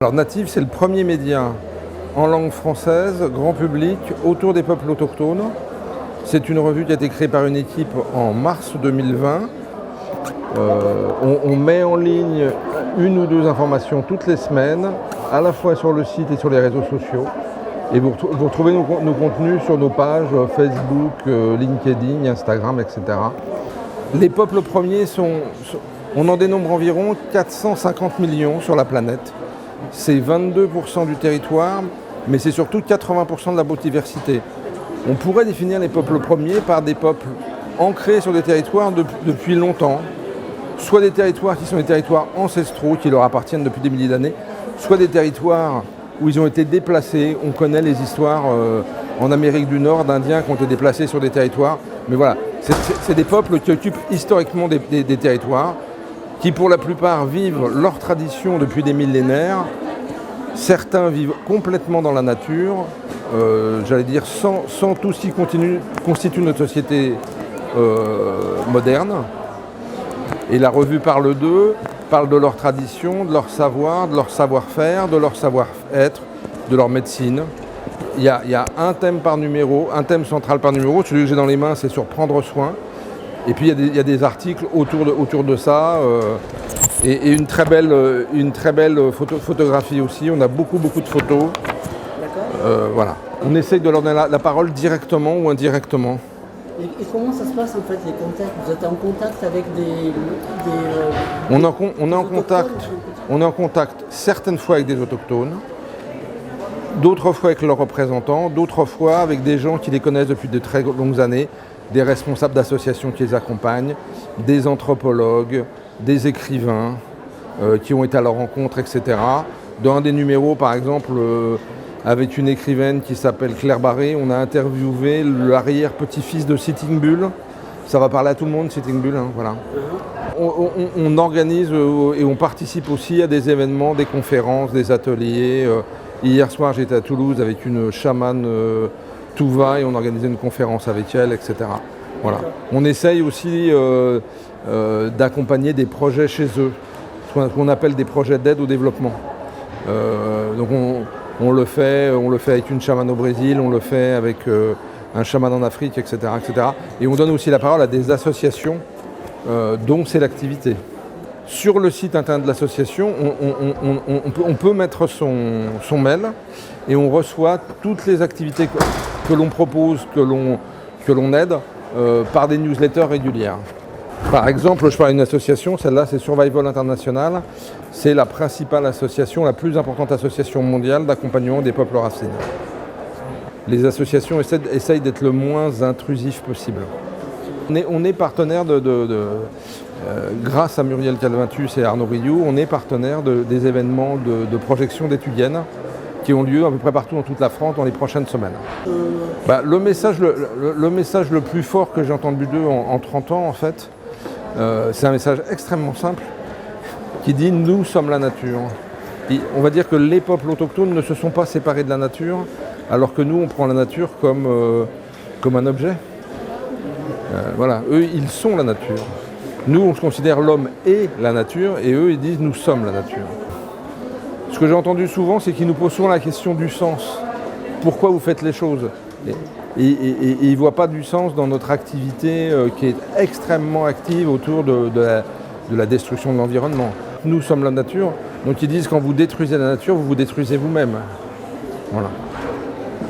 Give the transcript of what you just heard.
Alors Native, c'est le premier média en langue française, grand public, autour des peuples autochtones. C'est une revue qui a été créée par une équipe en mars 2020. On met en ligne une ou deux informations toutes les semaines, à la fois sur le site et sur les réseaux sociaux. Et vous retrouvez nos contenus sur nos pages Facebook, LinkedIn, Instagram, etc. Les peuples premiers on en dénombre environ 450 millions sur la planète. C'est 22% du territoire, mais c'est surtout 80% de la biodiversité. On pourrait définir les peuples premiers par des peuples ancrés sur des territoires depuis longtemps, soit des territoires qui sont des territoires ancestraux, qui leur appartiennent depuis des milliers d'années, soit des territoires où ils ont été déplacés. On connaît les histoires en Amérique du Nord d'Indiens qui ont été déplacés sur des territoires. Mais voilà, c'est des peuples qui occupent historiquement des territoires, qui pour la plupart vivent leur tradition depuis des millénaires. Certains vivent complètement dans la nature, j'allais dire sans tout ce qui constitue notre société moderne. Et la revue parle d'eux, parle de leur tradition, de leur savoir, de leur savoir-faire, de leur savoir-être, de leur médecine. Il y a un thème par numéro, un thème central par numéro. Celui que j'ai dans les mains, c'est sur prendre soin. Et puis il y a des articles autour de ça et une très belle photographie aussi. On a beaucoup de photos. Voilà. On essaye de leur donner la parole directement ou indirectement. Et comment ça se passe en fait les contacts? Vous êtes en contact avec on est en contact certaines fois avec des autochtones, d'autres fois avec leurs représentants, d'autres fois avec des gens qui les connaissent depuis de très longues années, des responsables d'associations qui les accompagnent, des anthropologues, des écrivains qui ont été à leur rencontre, etc. Dans un des numéros, par exemple, avec une écrivaine qui s'appelle Claire Barré, on a interviewé l'arrière-petit-fils de Sitting Bull. Ça va parler à tout le monde, Sitting Bull, hein, voilà. On organise et on participe aussi à des événements, des conférences, des ateliers. Hier soir, j'étais à Toulouse avec une chamane Touva et on organisait une conférence avec elle, etc. Voilà. On essaye aussi d'accompagner des projets chez eux, ce qu'on appelle des projets d'aide au développement. Donc on le fait avec une chamane au Brésil, on le fait avec un chaman en Afrique, etc., etc. Et on donne aussi la parole à des associations dont c'est l'activité. Sur le site internet de l'association, on peut mettre son mail et on reçoit toutes les activités que l'on propose, que l'on aide par des newsletters régulières. Par exemple, je parle d'une association, celle-là c'est Survival International, c'est la principale association, la plus importante association mondiale d'accompagnement des peuples racines. Les associations essayent d'être le moins intrusif possible. On est partenaire grâce à Muriel Calvintus et Arnaud Rioux, on est partenaire des événements de projection d'étudiennes qui ont lieu à peu près partout dans toute la France dans les prochaines semaines. Le message le plus fort que j'ai entendu d'eux en 30 ans, en fait, c'est un message extrêmement simple qui dit « Nous sommes la nature ». On va dire que les peuples autochtones ne se sont pas séparés de la nature, alors que nous, on prend la nature comme un objet. Voilà, eux, ils sont la nature. Nous, on se considère l'homme et la nature, et eux, ils disent « Nous sommes la nature ». Ce que j'ai entendu souvent, c'est qu'ils nous posent souvent la question du sens. Pourquoi vous faites les choses ? Et ils ne voient pas du sens dans notre activité qui est extrêmement active autour de la destruction de l'environnement. Nous sommes la nature, donc ils disent quand vous détruisez la nature, vous vous détruisez vous-même. Voilà.